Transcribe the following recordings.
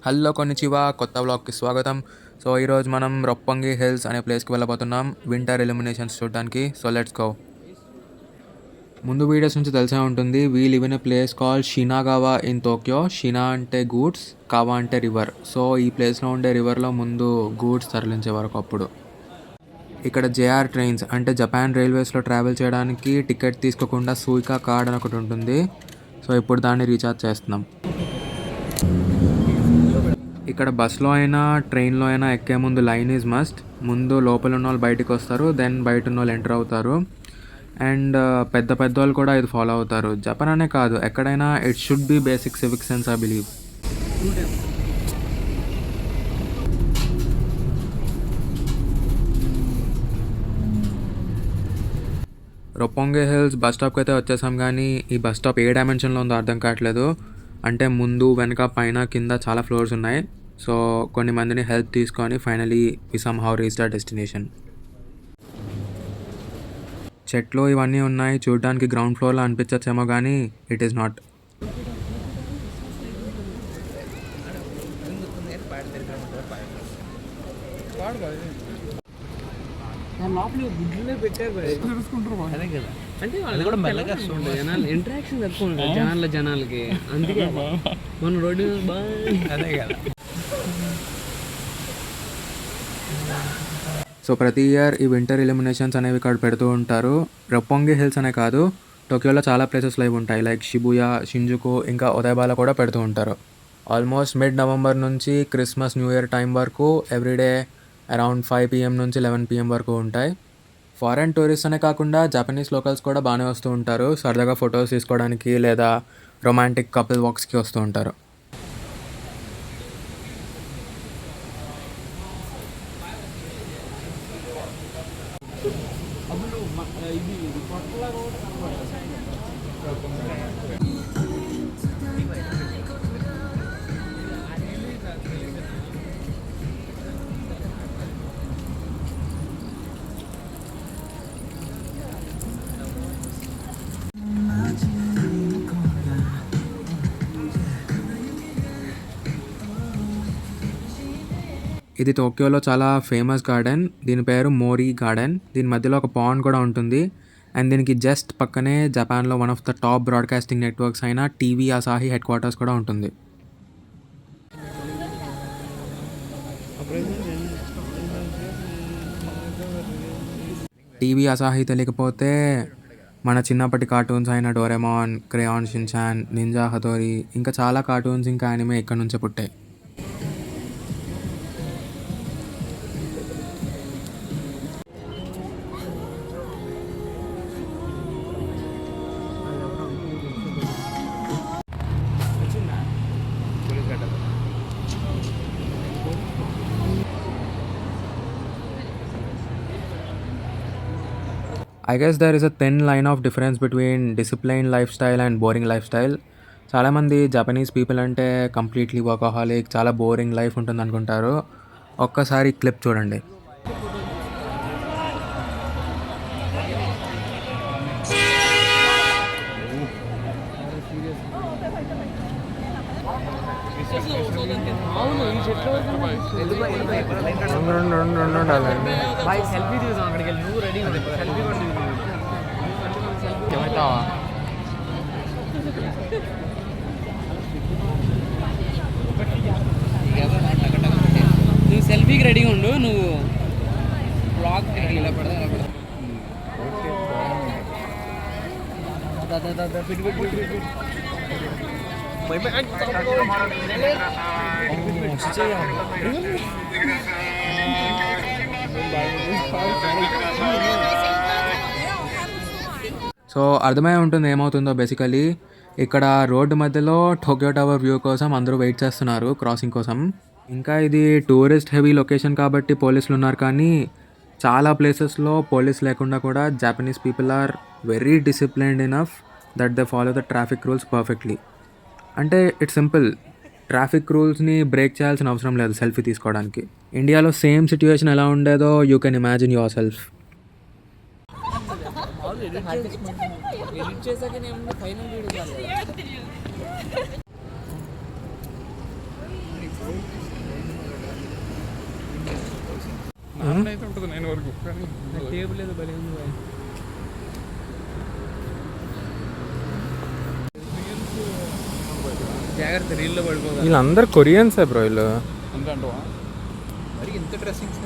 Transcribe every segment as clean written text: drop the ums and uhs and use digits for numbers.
Hello కొన్నిచివా కొత్త వ్లాగ్కి స్వాగతం. So ఈరోజు మనం రొప్పంగి హిల్స్ అనే ప్లేస్కి వెళ్ళబోతున్నాం వింటర్ ఇల్యూమినేషన్స్ చూడడానికి. So let's go. ముందు వీడియోస్ నుంచి తెలిసే ఉంటుంది, we live in a place call Shinagawa in Tokyo. షినా అంటే గూడ్స్, కావా అంటే రివర్. సో ఈ ప్లేస్లో ఉండే రివర్లో ముందు గూడ్స్ తరలించే వరకు అప్పుడు. ఇక్కడ జేఆర్ ట్రైన్స్ అంటే జపాన్ రైల్వేస్లో ట్రావెల్ చేయడానికి టికెట్ తీసుకోకుండా సూయికా కార్డ్ అని ఒకటి ఉంటుంది. సో ఇప్పుడు దాన్ని రీఛార్జ్ చేస్తున్నాం. ఇక్కడ బస్లో అయినా ట్రైన్లో అయినా ఎక్కే ముందు లైన్ ఈజ్ మస్ట్. ముందు లోపల ఉన్న వాళ్ళు బయటకు వస్తారు, దెన్ బయట ఉన్న వాళ్ళు ఎంటర్ అవుతారు. అండ్ పెద్ద వాళ్ళు కూడా ఇది ఫాలో అవుతారు. జపాన్ అనే కాదు, ఎక్కడైనా it should be basic civic sense I believe. Roppongi Hills bus స్టాప్కి అయితే వచ్చేసాం, కానీ ఈ బస్ స్టాప్ ఏ డైమెన్షన్లో ఉందో అర్థం కావట్లేదు. అంటే ముందు వెనక పైన కింద చాలా ఫ్లోర్స్ ఉన్నాయి. సో కొన్ని మందిని హెల్ప్ తీసుకొని finally we somehow reach the destination. చెట్లు ఇవన్నీ ఉన్నాయి, చూడడానికి గ్రౌండ్ ఫ్లోర్లో అనిపించచ్చేమో కానీ ఇట్ ఈస్ నాట్. అంటే వాళ్ళు కూడా మెల్లగా జనాలు ఇంటరాక్షన్ తక్కువ ఉంటుంది జనాలకి, అందుకే మన రోడ్డు అదే కదా. సో ప్రతి ఇయర్ ఈ వింటర్ ఇల్యూమినేషన్స్ అనేవి ఇక్కడ పెడుతూ ఉంటారు. రొప్పొంగి హిల్స్ అనే కాదు, టోక్యోలో చాలా ప్లేసెస్లో ఇవి ఉంటాయి. లైక్ షిబుయా, షింజుకు, ఇంకా ఒదైబాలో కూడా పెడుతూ ఉంటారు. ఆల్మోస్ట్ మిడ్ నవంబర్ నుంచి క్రిస్మస్ న్యూ ఇయర్ టైం వరకు ఎవ్రీడే అరౌండ్ 5 PM నుంచి 11 PM వరకు ఉంటాయి. ఫారెన్ టూరిస్ట్ అనే కాకుండా జపనీస్ లోకల్స్ కూడా బాగానే వస్తూ ఉంటారు, సరదాగా ఫొటోస్ తీసుకోవడానికి లేదా రొమాంటిక్ కపుల్ వాక్స్కి వస్తూ ఉంటారు. ఇది టోక్యోలో చాలా ఫేమస్ గార్డెన్. దీని పేరు మోరీ గార్డెన్. దీని మధ్యలో ఒక పాండ్ కూడా ఉంటుంది. అండ్ దీనికి జస్ట్ పక్కనే జపాన్లో one of the top broadcasting networks అయిన టీవీ అసాహి హెడ్ క్వార్టర్స్ కూడా ఉంటుంది. టీవీ అసాహి తెలియకపోతే మన చిన్నప్పటి కార్టూన్స్ అయిన డోరెమాన్, క్రేయాన్ షిన్చాన్, నింజా హతోరి, ఇంకా చాలా కార్టూన్స్ ఇంకా యానిమే ఇక్కడ నుంచే పుట్టాయి. I guess there is a thin line of difference between disciplined lifestyle and boring lifestyle. చాలామంది జపనీస్ పీపుల్ అంటే కంప్లీట్లీ వర్కహాలిక్, చాలా బోరింగ్ లైఫ్ ఉంటుంది అనుకుంటారు. ఒక్కసారి క్లిప్ చూడండి. సెల్ఫీ తీసాం అక్కడికి వెళ్ళి, నువ్వు రెడీ సెల్ఫీ కూడా నువ్వు సెల్ఫీకి రెడీగా ఉండు, నువ్వు బ్లాగ్ ఇలా పెడతా సో అర్థమై ఉంటుంది ఏమవుతుందో. బేసికలీ ఇక్కడ రోడ్డు మధ్యలో టోక్యో టవర్ వ్యూ కోసం అందరూ వెయిట్ చేస్తున్నారు క్రాసింగ్ కోసం. ఇంకా ఇది టూరిస్ట్ హెవీ లొకేషన్ కాబట్టి పోలీసులు ఉన్నారు, కానీ చాలా ప్లేసెస్లో పోలీస్ లేకుండా కూడా Japanese people are very disciplined enough that they follow the traffic rules perfectly. అంటే ఇట్స్ సింపుల్, ట్రాఫిక్ రూల్స్ని బ్రేక్ చేయాల్సిన అవసరం లేదు సెల్ఫీ తీసుకోవడానికి. ఇండియాలో సేమ్ సిచ్యువేషన్ ఎలా ఉండేదో you can imagine your self. అయితే ఉంటుంది 9 వరకు కానీ టేబుల్ ఏదో భలే ఉంది బాయ్. జాగ్రత్త రీల్లో పడిపోదా. వీళ్ళందరూ కొరియన్సే బ్రో వీళ్ళు. అంతే అంటావా? మరి ఇంత డ్రెస్సింగ్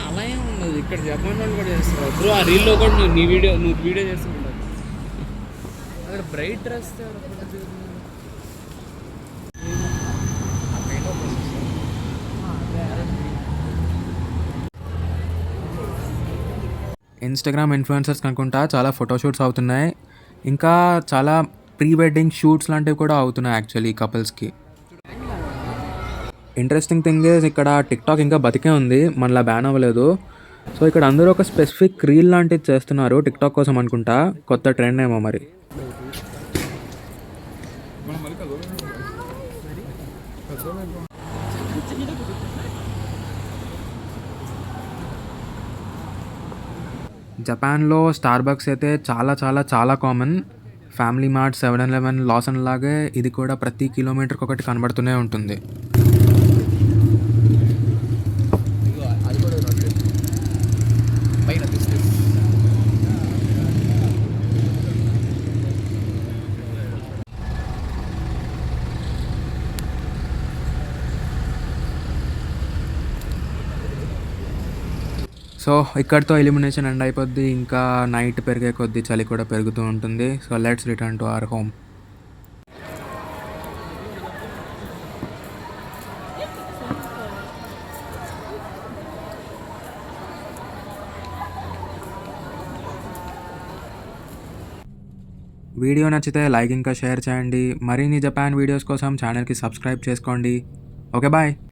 అలా ఏం ఉండదు. ఇక్కడ జపాన్ వాళ్ళు కూడా చేస్తారు బ్రో. ఆ రీల్లో కూడా నువ్వు వీడియో చేస్తుంటావు. అక్కడ బ్రైట్ డ్రెస్ ఇన్స్టాగ్రామ్ ఇన్ఫ్లుయెన్సర్స్ అనుకుంటా చాలా ఫోటోషూట్స్ అవుతున్నాయి. ఇంకా చాలా ప్రీ వెడ్డింగ్ షూట్స్ లాంటివి కూడా అవుతున్నాయి యాక్చువల్లీ కపుల్స్కి. ఇంట్రెస్టింగ్ థింగ్ ఈజ్ ఇక్కడ టిక్టాక్ ఇంకా బతికే ఉంది, మనలా బ్యాన్ అవ్వలేదు. సో ఇక్కడ అందరూ ఒక స్పెసిఫిక్ రీల్ లాంటిది చేస్తున్నారు టిక్టాక్ కోసం అనుకుంటా. కొత్త ట్రెండ్ ఏమో మరి. మనం మరి పెద్దోళ్ళు జపాన్లో స్టార్బక్స్ అయితే చాలా చాలా చాలా common. Family mart, 7-Eleven, Lawson లాగే ఇది కూడా ప్రతి కిలోమీటర్కి ఒకటి కనబడుతూనే ఉంటుంది. అది కూడా పైన సో ఇక్కడితో ఎలిమినేషన్ ఎండ్ అయిపోద్ది. ఇంకా నైట్ పెరిగే కొద్దీ చలి కూడా పెరుగుతూ ఉంటుంది. So let's return to our home. Video నచ్చితే లైక్ ఇంకా షేర్ చేయండి. మరిన్ని జపాన్ వీడియోస్ కోసం ఛానల్కి సబ్స్క్రైబ్ చేసుకోండి. Okay bye.